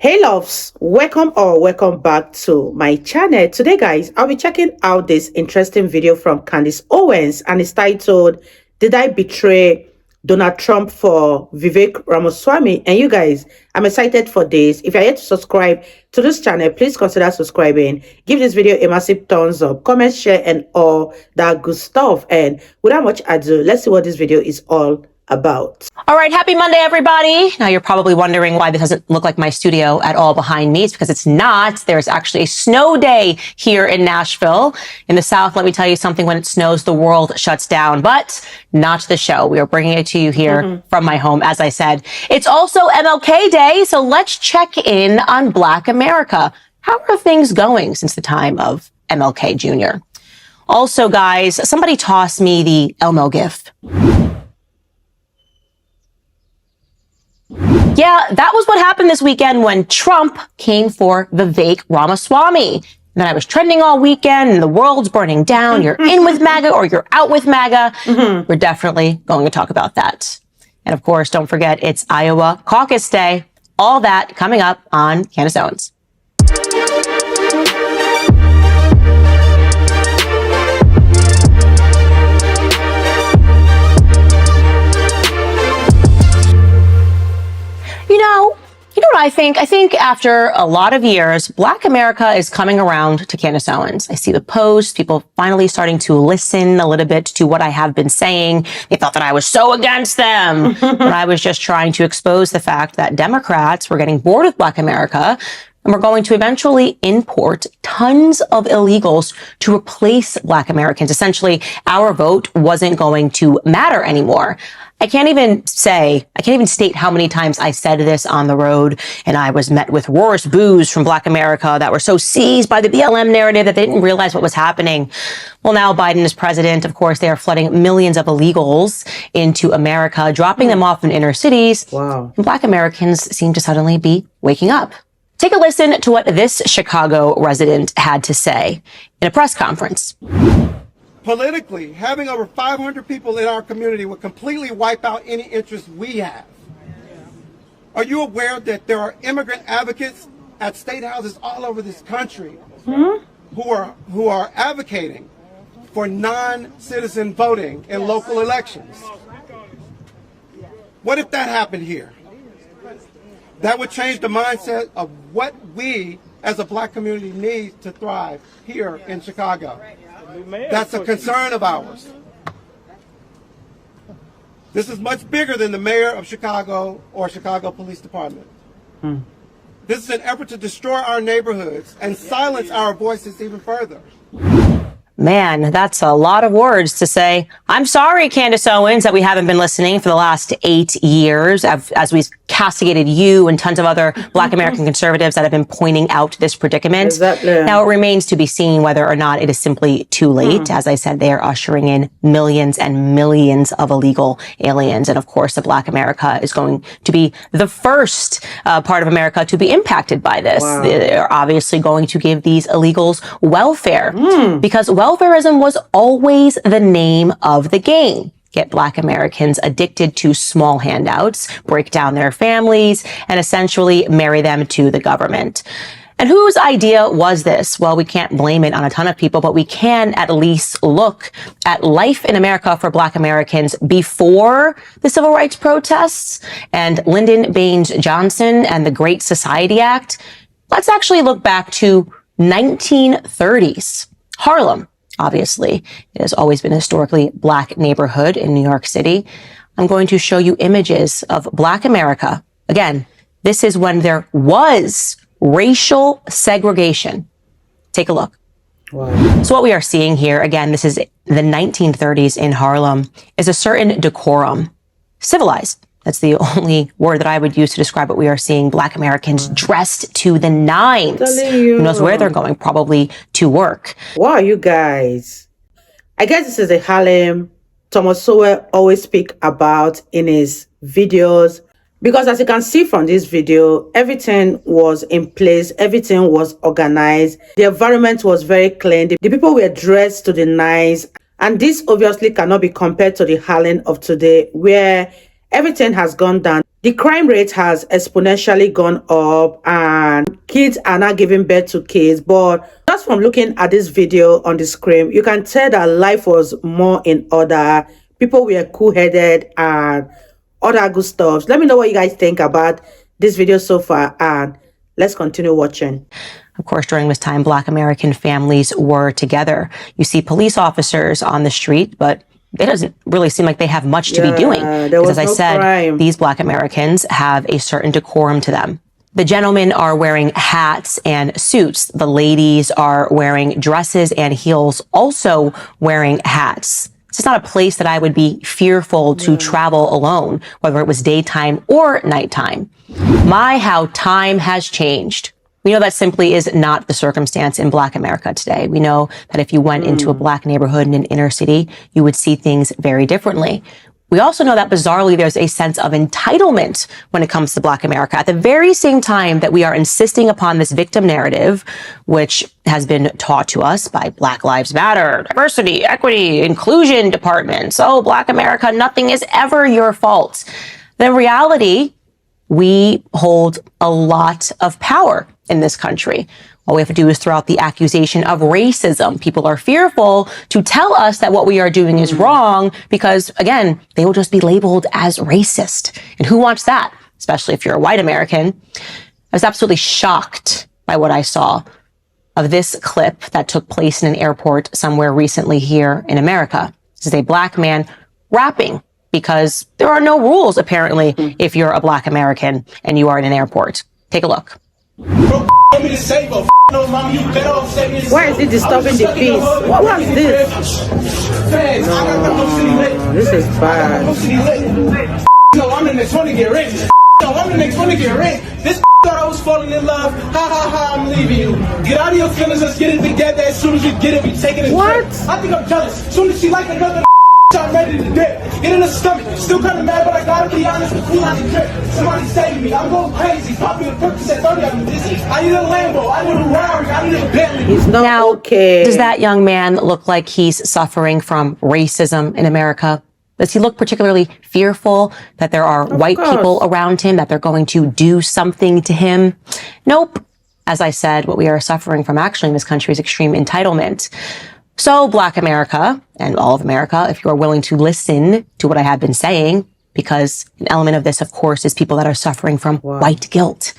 Hey loves, welcome or welcome back to my channel. Today guys, I'll be checking out this interesting video from Candace Owens, and it's titled, Did I Betray Donald Trump for Vivek Ramaswamy? And you guys, I'm excited for this. If you're yet to subscribe to this channel, please consider subscribing. Give this video a massive thumbs up, comment, share, and all that good stuff. And without much ado, let's see what this video is all about. All right, happy Monday, everybody. Now you're probably wondering why this doesn't look like my studio at all behind me. It's because it's not. There's actually a snow day here in Nashville. In the South, let me tell you something, when it snows, the world shuts down, but not the show. We are bringing it to you here from my home. As I said, it's also MLK Day, so let's check in on Black America. How are things going since the time of MLK Jr.? Also, guys, somebody toss me the Elmo gif. Yeah, that was what happened this weekend when Trump came for Vivek Ramaswamy. And then I was trending all weekend and the world's burning down. You're in with MAGA or you're out with MAGA. We're definitely going to talk about that. And of course, don't forget, it's Iowa Caucus Day. All that coming up on Candace Owens. You know what I think? I think after a lot of years, Black America is coming around to Candace Owens. I see the posts, people finally starting to listen a little bit to what I have been saying. They thought that I was so against them, but I was just trying to expose the fact that Democrats were getting bored with Black America, and we're going to eventually import tons of illegals to replace Black Americans. Essentially, our vote wasn't going to matter anymore. I can't even state how many times I said this on the road, and I was met with roars boos from Black America that were so seized by the BLM narrative that they didn't realize what was happening. Well, now Biden is president. Of course, they are flooding millions of illegals into America, dropping them off in inner cities. Wow. And Black Americans seem to suddenly be waking up. Take a listen to what this Chicago resident had to say in a press conference. Politically, having over 500 people in our community would completely wipe out any interest we have. Are you aware that there are immigrant advocates at state houses all over this country who are advocating for non-citizen voting in local elections? What if that happened here? That would change the mindset of what we as a Black community need to thrive here in Chicago. That's a concern of ours. This is much bigger than the mayor of Chicago or Chicago Police Department. This is an effort to destroy our neighborhoods and silence our voices even further. Man, that's a lot of words to say. I'm sorry, Candace Owens, that we haven't been listening for the last 8 years as we've castigated you and tons of other Black American conservatives that have been pointing out this predicament. Exactly. Now, it remains to be seen whether or not it is simply too late. As I said, they are ushering in millions and millions of illegal aliens. And of course, the Black America is going to be the first part of America to be impacted by this. Wow. They're obviously going to give these illegals welfare because welfarism was always the name of the game. Get Black Americans addicted to small handouts, break down their families, and essentially marry them to the government. And whose idea was this? Well, we can't blame it on a ton of people, but we can at least look at life in America for Black Americans before the civil rights protests and Lyndon Baines Johnson and the Great Society Act. Let's actually look back to 1930s. Harlem. Obviously, it has always been a historically Black neighborhood in New York City. I'm going to show you images of Black America. Again, this is when there was racial segregation. Take a look. Wow. So what we are seeing here, again, this is the 1930s in Harlem, is a certain decorum. Civilized. That's the only word that I would use to describe what we are seeing. Black Americans dressed to the nines. Who knows where they're going? Probably to work. Wow, you guys. I guess this is a Harlem Thomas Sowell always speak about in his videos. Because as you can see from this video, everything was in place. Everything was organized. The environment was very clean. The people were dressed to the nines. And this obviously cannot be compared to the Harlem of today, where everything has gone down. The crime rate has exponentially gone up and kids are not giving birth to kids. But just from looking at this video on the screen, you can tell that life was more in order. People were cool-headed and other good stuff. Let me know what you guys think about this video so far, and let's continue watching. Of course, during this time, Black American families were together. You see police officers on the street, but it doesn't really seem like they have much to be doing. Because as I said, these Black Americans have a certain decorum to them. The gentlemen are wearing hats and suits. The ladies are wearing dresses and heels, also wearing hats. This is not a place that I would be fearful to travel alone, whether it was daytime or nighttime. My, how time has changed. We know that simply is not the circumstance in Black America today. We know that if you went into a Black neighborhood in an inner city, you would see things very differently. We also know that bizarrely there's a sense of entitlement when it comes to Black America. At the very same time that we are insisting upon this victim narrative, which has been taught to us by Black Lives Matter, diversity, equity, inclusion departments. Oh, Black America, nothing is ever your fault. The reality, we hold a lot of power in this country. All we have to do is throw out the accusation of racism. People are fearful to tell us that what we are doing is wrong because, again, they will just be labeled as racist. And who wants that? Especially if you're a white American. I was absolutely shocked by what I saw of this clip that took place in an airport somewhere recently here in America. This is a Black man rapping because there are no rules, apparently, if you're a Black American and you are in an airport. Take a look. Why is it disturbing the peace? What was this? No, this is bad. No, I'm the next one to get rich. No, I'm the next one to get rich. This thought I was falling in love. Ha ha ha, I'm leaving you. Get out of your feelings, let's get it together. As soon as you get it, we taking it. What? I think I'm jealous. As soon as she like another I'm ready to dip. Get in the stomach. Still kind of mad, but I gotta be honest. The cool on the trip. Somebody save me. I'm going crazy. Pop me a purpose at 30. I'm dizzy. I need a Lambo. I need a Rari. I need a Bentley. He's not now, okay. Does that young man look like he's suffering from racism in America? Does he look particularly fearful that there are white people around him, that they're going to do something to him? Nope. As I said, what we are suffering from actually in this country is extreme entitlement. So Black America and all of America, if you are willing to listen to what I have been saying, because an element of this, of course, is people that are suffering from white guilt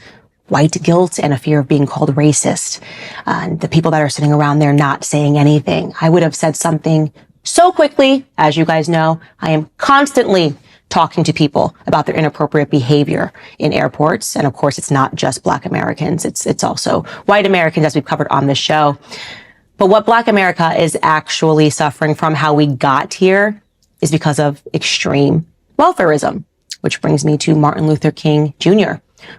and a fear of being called racist. And the people that are sitting around there not saying anything. I would have said something so quickly. As you guys know, I am constantly talking to people about their inappropriate behavior in airports. And of course, it's not just Black Americans. It's also white Americans, as we've covered on this show. But what Black America is actually suffering from, how we got here, is because of extreme welfarism, which brings me to Martin Luther King Jr.,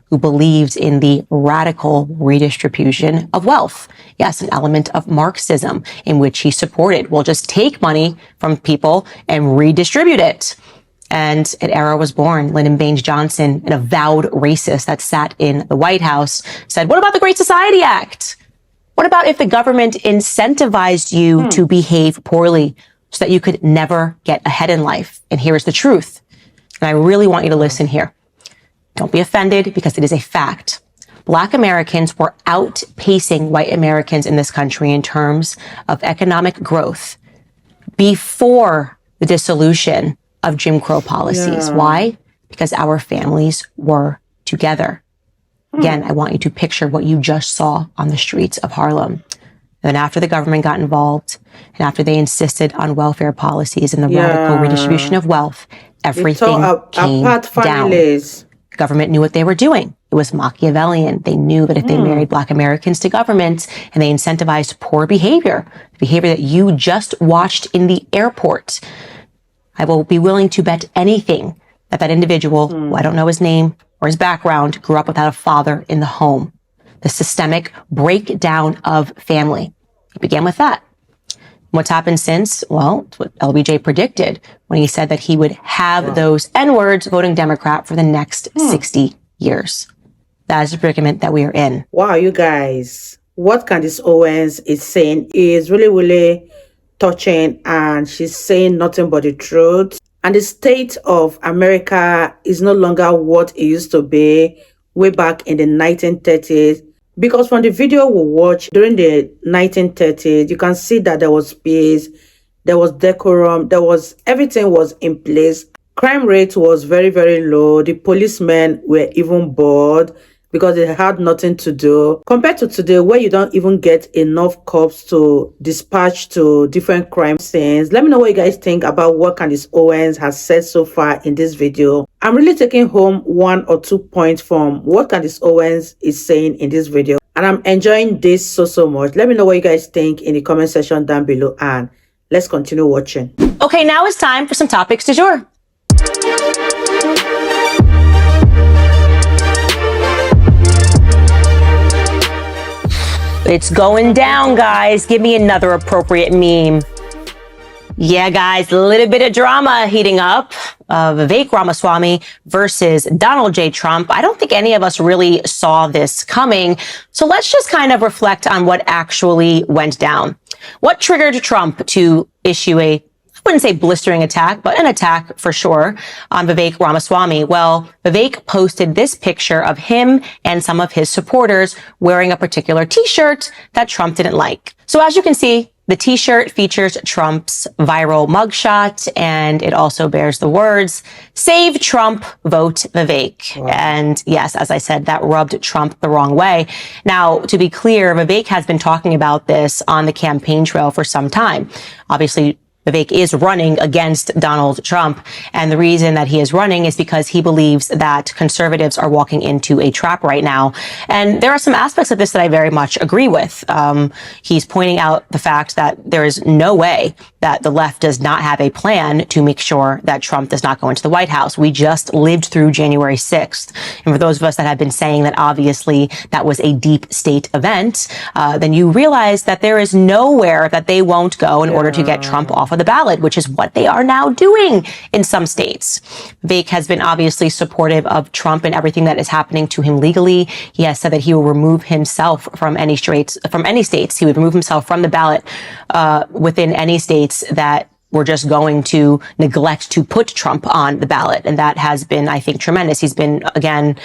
who believed in the radical redistribution of wealth. Yes, an element of Marxism in which he supported. We'll just take money from people and redistribute it. And an era was born. Lyndon Baines Johnson, an avowed racist that sat in the White House, said, what about the Great Society Act? What about if the government incentivized you to behave poorly so that you could never get ahead in life? And here is the truth. And I really want you to listen here. Don't be offended, because it is a fact. Black Americans were outpacing white Americans in this country in terms of economic growth before the dissolution of Jim Crow policies. Yeah. Why? Because our families were together. Again, I want you to picture what you just saw on the streets of Harlem. Then after the government got involved and after they insisted on welfare policies and the radical redistribution of wealth, everything came down. The government knew what they were doing. It was Machiavellian. They knew that if they married Black Americans to government and they incentivized poor behavior, the behavior that you just watched in the airport, I will be willing to bet anything that that individual, who I don't know his name or his background, grew up without a father in the home. The systemic breakdown of family. It began with that. What's happened since? Well, it's what LBJ predicted when he said that he would have those N-words voting Democrat for the next 60 years. That is the predicament that we are in. Wow, you guys. What Candace Owens is saying is really, really touching, and she's saying nothing but the truth. And the state of America is no longer what it used to be way back in the 1930s. Because from the video we watched during the 1930s, you can see that there was peace, there was decorum, everything was in place. Crime rate was very, very low. The policemen were even bored because they had nothing to do. Compared to today, where you don't even get enough cops to dispatch to different crime scenes. Let me know what you guys think about what Candace Owens has said so far in this video. I'm really taking home 1 or 2 points from what Candace Owens is saying in this video. And I'm enjoying this so much. Let me know what you guys think in the comment section down below. And let's continue watching. Okay, now it's time for some topics du jour. It's going down, guys. Give me another appropriate meme. Yeah, guys, a little bit of drama heating up. Vivek Ramaswamy versus Donald J. Trump. I don't think any of us really saw this coming. So let's just kind of reflect on what actually went down. What triggered Trump to issue I wouldn't say blistering attack, but an attack for sure on Vivek Ramaswamy? Well, Vivek posted this picture of him and some of his supporters wearing a particular t-shirt that Trump didn't like. So as you can see, the t-shirt features Trump's viral mugshot, and it also bears the words, "Save Trump, vote Vivek." Wow. And yes, as I said, that rubbed Trump the wrong way. Now, to be clear, Vivek has been talking about this on the campaign trail for some time. Obviously, Vivek is running against Donald Trump. And the reason that he is running is because he believes that conservatives are walking into a trap right now. And there are some aspects of this that I very much agree with. He's pointing out the fact that there is no way that the left does not have a plan to make sure that Trump does not go into the White House. We just lived through January 6th. And for those of us that have been saying that obviously that was a deep state event, then you realize that there is nowhere that they won't go in order to get Trump off of the ballot, which is what they are now doing in some states. Vivek has been obviously supportive of Trump and everything that is happening to him legally. He has said that he will remove himself from any states. He would remove himself from the ballot within any states that were just going to neglect to put Trump on the ballot. And that has been, I think, tremendous. He's been, again,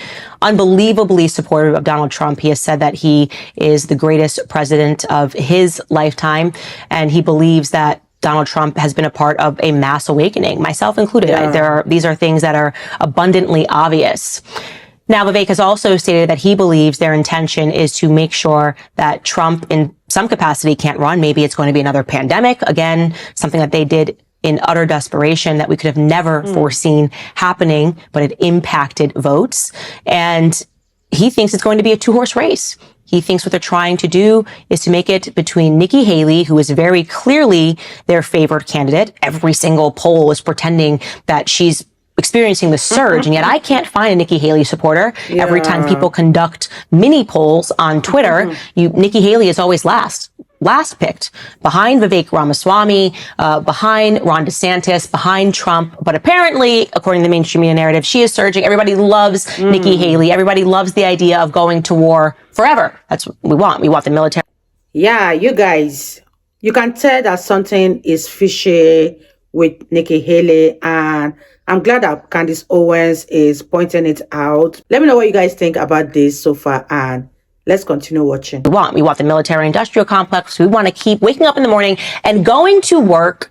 unbelievably supportive of Donald Trump. He has said that he is the greatest president of his lifetime, and he believes that Donald Trump has been a part of a mass awakening, myself included. Yeah. These are things that are abundantly obvious. Now, Vivek has also stated that he believes their intention is to make sure that Trump in some capacity can't run. Maybe it's going to be another pandemic. Again, something that they did in utter desperation that we could have never foreseen happening, but it impacted votes. And he thinks it's going to be a two-horse race. He thinks what they're trying to do is to make it between Nikki Haley, who is very clearly their favored candidate. Every single poll is pretending that she's experiencing the surge, and yet I can't find a Nikki Haley supporter. Yeah. Every time people conduct mini polls on Twitter, Nikki Haley is always last picked, behind Vivek Ramaswamy, behind Ron DeSantis, behind Trump. But apparently, according to the mainstream media narrative, she is surging. Everybody loves Nikki Haley. Everybody loves the idea of going to war forever. That's what we want. We want the military. Yeah, you guys, you can tell that something is fishy with Nikki Haley, and I'm glad that Candace Owens is pointing it out. Let me know what you guys think about this so far, and let's continue watching. We want the military-industrial complex. We want to keep waking up in the morning and going to work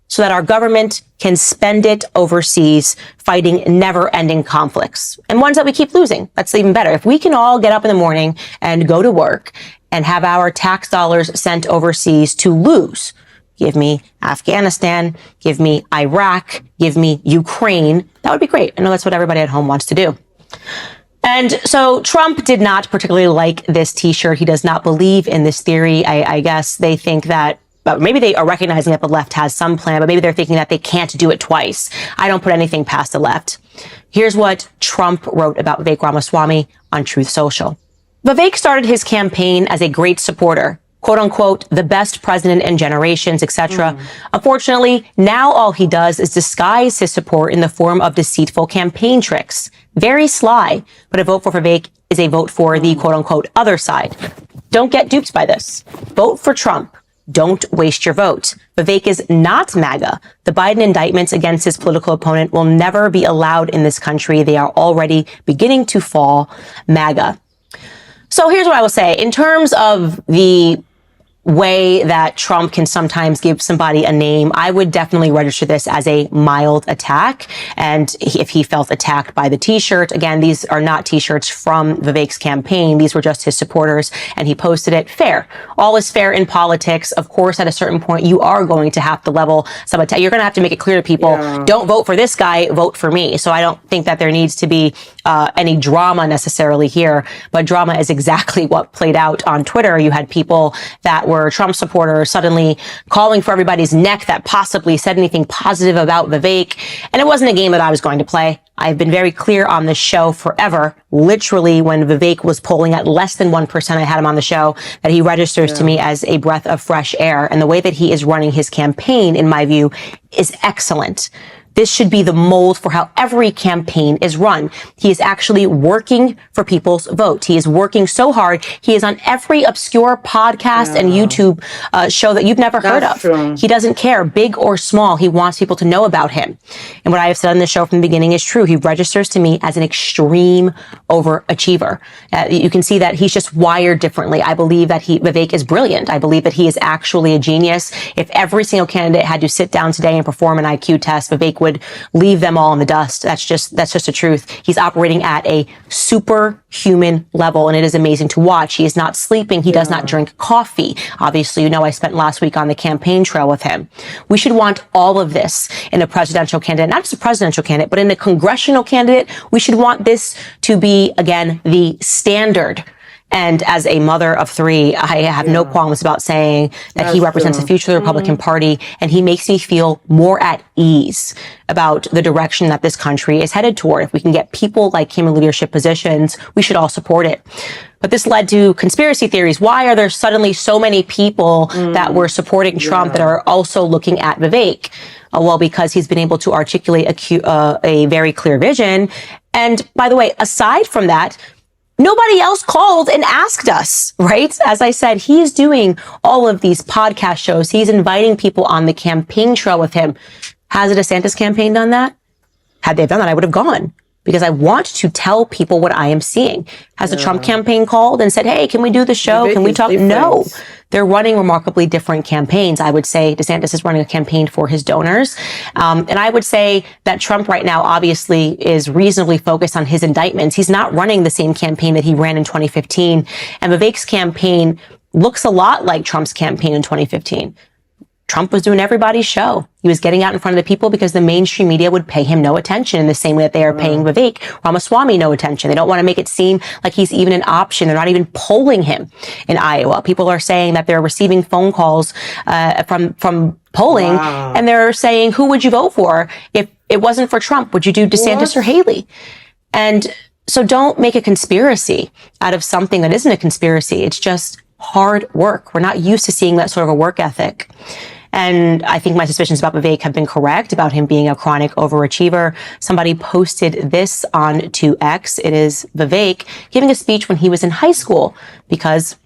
so that our government can spend it overseas fighting never-ending conflicts and ones that we keep losing. That's even better. If we can all get up in the morning and go to work and have our tax dollars sent overseas to lose, give me Afghanistan, give me Iraq, give me Ukraine, that would be great. I know that's what everybody at home wants to do. And so Trump did not particularly like this t-shirt. He does not believe in this theory. I guess they think that, maybe they are recognizing that the left has some plan, but maybe they're thinking that they can't do it twice. I don't put anything past the left. Here's what Trump wrote about Vivek Ramaswamy on Truth Social. Vivek started his campaign as a great supporter, quote unquote, the best president in generations, etc. Unfortunately, now all he does is disguise his support in the form of deceitful campaign tricks. Very sly, but a vote for Vivek is a vote for the quote unquote other side. Don't get duped by this. Vote for Trump. Don't waste your vote. Vivek is not MAGA. The Biden indictments against his political opponent will never be allowed in this country. They are already beginning to fall MAGA. So here's what I will say. In terms of the way that Trump can sometimes give somebody a name, I would definitely register this as a mild attack. And if he felt attacked by the t-shirt, again, these are not t-shirts from Vivek's campaign. These were just his supporters, and he posted it. Fair. All is fair in politics. Of course, at a certain point, you are going to have to level some attack. You're going to have to make it clear to people, don't vote for this guy, vote for me. So I don't think that there needs to be any drama necessarily here, but drama is exactly what played out on Twitter. You had people that were Trump supporters suddenly calling for everybody's neck that possibly said anything positive about Vivek. And it wasn't a game that I was going to play. I've been very clear on this show forever. Literally, when Vivek was polling at less than 1%, I had him on the show, that he registers to me as a breath of fresh air. And the way that he is running his campaign, in my view, is excellent. This should be the mold for how every campaign is run. He is actually working for people's vote. He is working so hard. He is on every obscure podcast and YouTube show that you've never heard of. True. He doesn't care, big or small. He wants people to know about him. And what I have said on the show from the beginning is true. He registers to me as an extreme overachiever. You can see that he's just wired differently. I believe that Vivek is brilliant. I believe that he is actually a genius. If every single candidate had to sit down today and perform an IQ test, Vivek would leave them all in the dust. That's just the truth. He's operating at a superhuman level, and it is amazing to watch. He is not sleeping. He does not drink coffee. Obviously, you know, I spent last week on the campaign trail with him. We should want all of this in a presidential candidate, not just a presidential candidate, but in a congressional candidate. We should want this to be, again, the standard. And as a mother of three, I have no qualms about saying that he represents the future of the Republican Party, and he makes me feel more at ease about the direction that this country is headed toward. If we can get people like him in leadership positions, we should all support it. But this led to conspiracy theories. Why are there suddenly so many people that were supporting Trump that are also looking at Vivek? Well, because he's been able to articulate a very clear vision. And by the way, aside from that, nobody else called and asked us, right? As I said, he's doing all of these podcast shows. He's inviting people on the campaign trail with him. Has the DeSantis campaign done that? Had they done that, I would have gone, because I want to tell people what I am seeing. Has the Trump campaign called and said, hey, can we do the show? Can we talk? No. They're running remarkably different campaigns. I would say DeSantis is running a campaign for his donors. And I would say that Trump right now obviously is reasonably focused on his indictments. He's not running the same campaign that he ran in 2015. And Vivek's campaign looks a lot like Trump's campaign in 2015. Trump was doing everybody's show. He was getting out in front of the people because the mainstream media would pay him no attention in the same way that they are paying Vivek Ramaswamy no attention. They don't want to make it seem like he's even an option. They're not even polling him in Iowa. People are saying that they're receiving phone calls from polling, and they're saying, who would you vote for if it wasn't for Trump? Would you do DeSantis or Haley? And so don't make a conspiracy out of something that isn't a conspiracy. It's just hard work. We're not used to seeing that sort of a work ethic. And I think my suspicions about Vivek have been correct about him being a chronic overachiever. Somebody posted this on to X. It is Vivek giving a speech when he was in high school because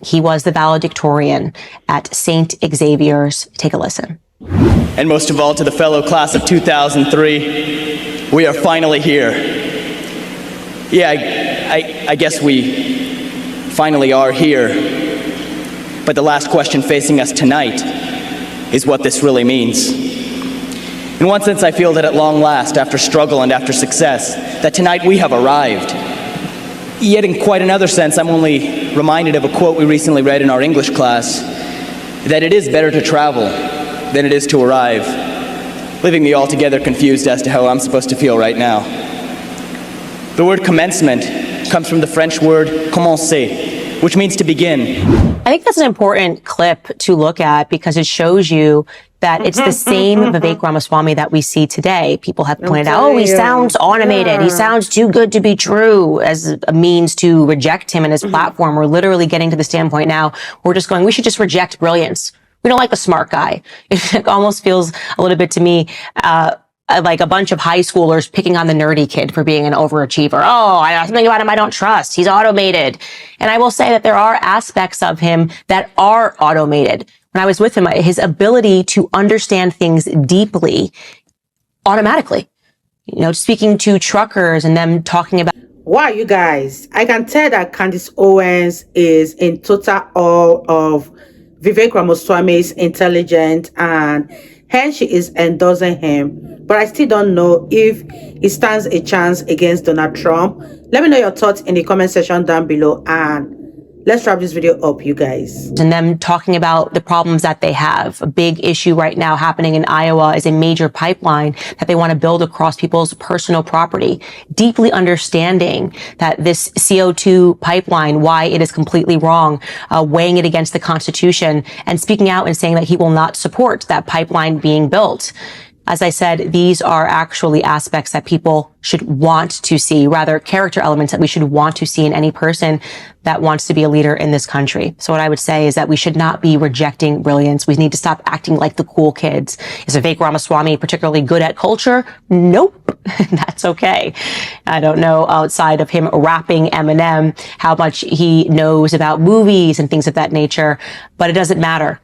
he was the valedictorian at St. Xavier's. Take a listen. And most of all, to the fellow class of 2003, we are finally here. Yeah, I guess we finally are here. But the last question facing us tonight is what this really means. In one sense, I feel that at long last, after struggle and after success, that tonight we have arrived. Yet in quite another sense, I'm only reminded of a quote we recently read in our English class, that it is better to travel than it is to arrive, leaving me altogether confused as to how I'm supposed to feel right now. The word commencement comes from the French word commencer, which means to begin. I think that's an important clip to look at because it shows you that it's the same Vivek Ramaswamy that we see today. People have pointed out, oh, he sounds automated. He sounds too good to be true, as a means to reject him and his platform. We're literally getting to the standpoint now. We're just going, we should just reject brilliance. We don't like the smart guy. It almost feels a little bit to me, like a bunch of high schoolers picking on the nerdy kid for being an overachiever. Oh, something about him I don't trust. He's automated. And I will say that there are aspects of him that are automated. when I was with him, his ability to understand things deeply, automatically, speaking to truckers and them talking about. Wow, you guys, I can tell that Candace Owens is in total awe of Vivek Ramaswamy's intelligence, and hence she is endorsing him. But I still don't know if he stands a chance against Donald Trump. Let me know your thoughts in the comment section down below, and let's wrap this video up, you guys. And them talking about the problems that they have. A big issue right now happening in Iowa is a major pipeline that they want to build across people's personal property. Deeply understanding that this CO2 pipeline, why it is completely wrong, weighing it against the Constitution, and speaking out and saying that he will not support that pipeline being built. As I said, these are actually aspects that people should want to see, rather character elements that we should want to see in any person that wants to be a leader in this country. So what I would say is that we should not be rejecting brilliance. We need to stop acting like the cool kids. Is Vivek Ramaswamy particularly good at culture? Nope. That's okay. I don't know outside of him rapping Eminem how much he knows about movies and things of that nature, but it doesn't matter.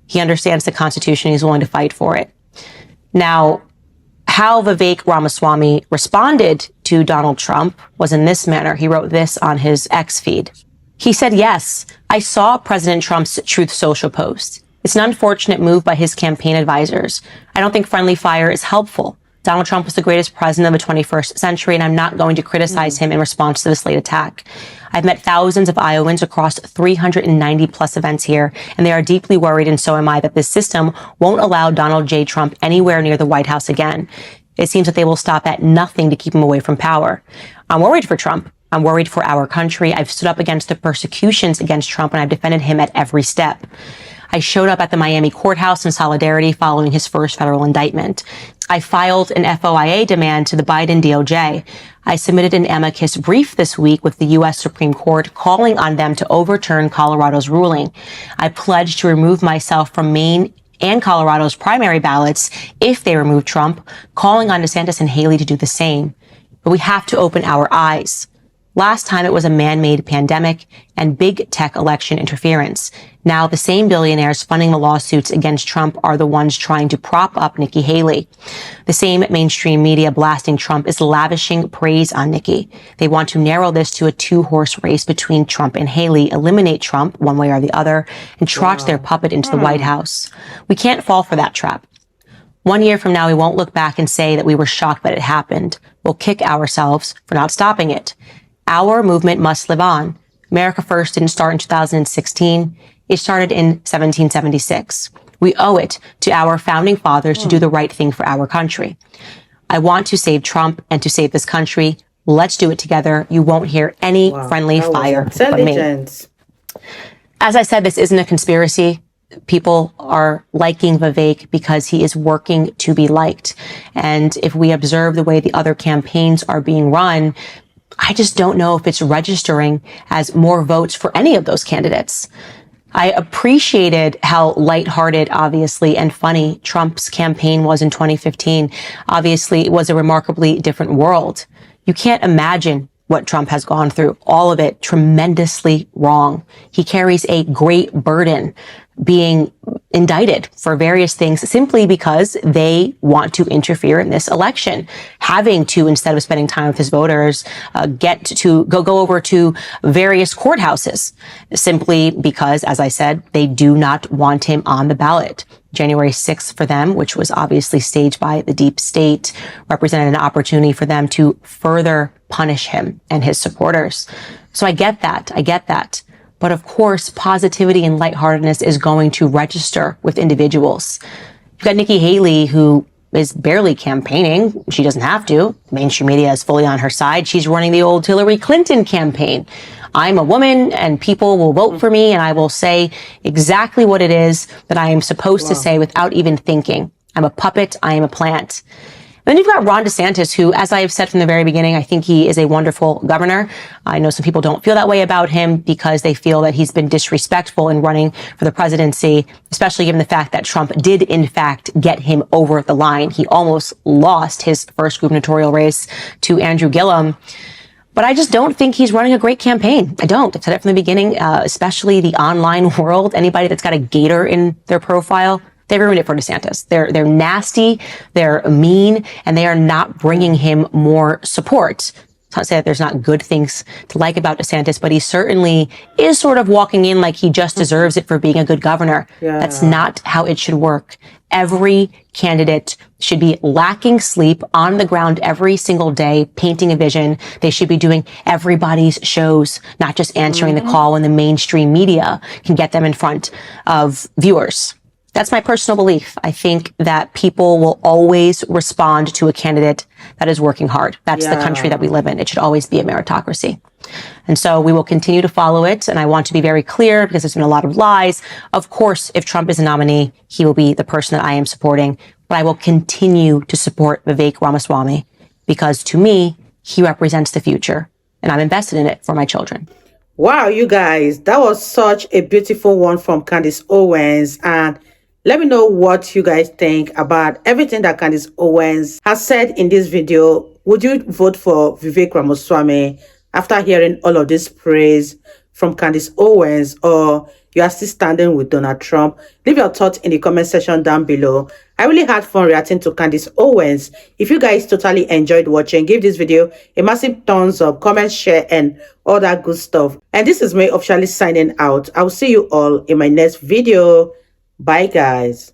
He understands the Constitution. He's willing to fight for it. Now, how Vivek Ramaswamy responded to Donald Trump was in this manner. He wrote this on his X feed. He said, "Yes, I saw President Trump's Truth Social post. It's an unfortunate move by his campaign advisors. I don't think friendly fire is helpful. Donald Trump was the greatest president of the 21st century, and I'm not going to criticize him in response to this late attack. I've met thousands of Iowans across 390 plus events here, and they are deeply worried, and so am I, that this system won't allow Donald J. Trump anywhere near the White House again. It seems that they will stop at nothing to keep him away from power. I'm worried for Trump. I'm worried for our country. I've stood up against the persecutions against Trump, and I've defended him at every step. I showed up at the Miami courthouse in solidarity following his first federal indictment. I filed an FOIA demand to the Biden DOJ. I submitted an amicus brief this week with the U.S. Supreme Court calling on them to overturn Colorado's ruling. I pledged to remove myself from Maine and Colorado's primary ballots if they remove Trump, calling on DeSantis and Haley to do the same. But we have to open our eyes. Last time it was a man-made pandemic and big tech election interference. Now the same billionaires funding the lawsuits against Trump are the ones trying to prop up Nikki Haley. The same mainstream media blasting Trump is lavishing praise on Nikki. They want to narrow this to a two-horse race between Trump and Haley, eliminate Trump one way or the other, and trot their puppet into the White House. We can't fall for that trap. 1 year from now, we won't look back and say that we were shocked that it happened. We'll kick ourselves for not stopping it. Our movement must live on. America First didn't start in 2016. It started in 1776. We owe it to our founding fathers to do the right thing for our country. I want to save Trump and to save this country. Let's do it together. You won't hear any friendly fire from me. As I said, this isn't a conspiracy. People are liking Vivek because he is working to be liked. And if we observe the way the other campaigns are being run, I just don't know if it's registering as more votes for any of those candidates. I appreciated how lighthearted, obviously, and funny Trump's campaign was in 2015. Obviously, it was a remarkably different world. You can't imagine what Trump has gone through. All of it tremendously wrong. He carries a great burden being indicted for various things simply because they want to interfere in this election, having to, instead of spending time with his voters, get to go over to various courthouses simply because, as I said, they do not want him on the ballot. January 6th for them, which was obviously staged by the deep state, represented an opportunity for them to further punish him and his supporters. So I get that. But of course, positivity and lightheartedness is going to register with individuals. You've got Nikki Haley, who is barely campaigning. She doesn't have to. Mainstream media is fully on her side. She's running the old Hillary Clinton campaign. I'm a woman and people will vote for me and I will say exactly what it is that I am supposed to say without even thinking. I'm a puppet. I am a plant. Then you've got Ron DeSantis, who, as I have said from the very beginning, I think he is a wonderful governor. I know some people don't feel that way about him because they feel that he's been disrespectful in running for the presidency, especially given the fact that Trump did, in fact, get him over the line. He almost lost his first gubernatorial race to Andrew Gillum. But I just don't think he's running a great campaign. I don't. I've said it from the beginning, especially the online world. Anybody that's got a gator in their profile, they ruined it for DeSantis. They're nasty, they're mean, and they are not bringing him more support. It's not to say that there's not good things to like about DeSantis, but he certainly is sort of walking in like he just deserves it for being a good governor. Yeah. That's not how it should work. Every candidate should be lacking sleep on the ground every single day, painting a vision. They should be doing everybody's shows, not just answering the call when the mainstream media can get them in front of viewers. That's my personal belief. I think that people will always respond to a candidate that is working hard. That's the country that we live in. It should always be a meritocracy. And so we will continue to follow it. And I want to be very clear because there's been a lot of lies. Of course, if Trump is a nominee, he will be the person that I am supporting. But I will continue to support Vivek Ramaswamy because to me, he represents the future and I'm invested in it for my children. Wow, you guys, that was such a beautiful one from Candace Owens. And let me know what you guys think about everything that Candace Owens has said in this video. Would you vote for Vivek Ramaswamy after hearing all of this praise from Candace Owens, or you are still standing with Donald Trump? Leave your thoughts in the comment section down below. I really had fun reacting to Candace Owens. If you guys totally enjoyed watching, give this video a massive thumbs up, comment, share, and all that good stuff. And this is me officially signing out. I'll see you all in my next video. Bye, guys.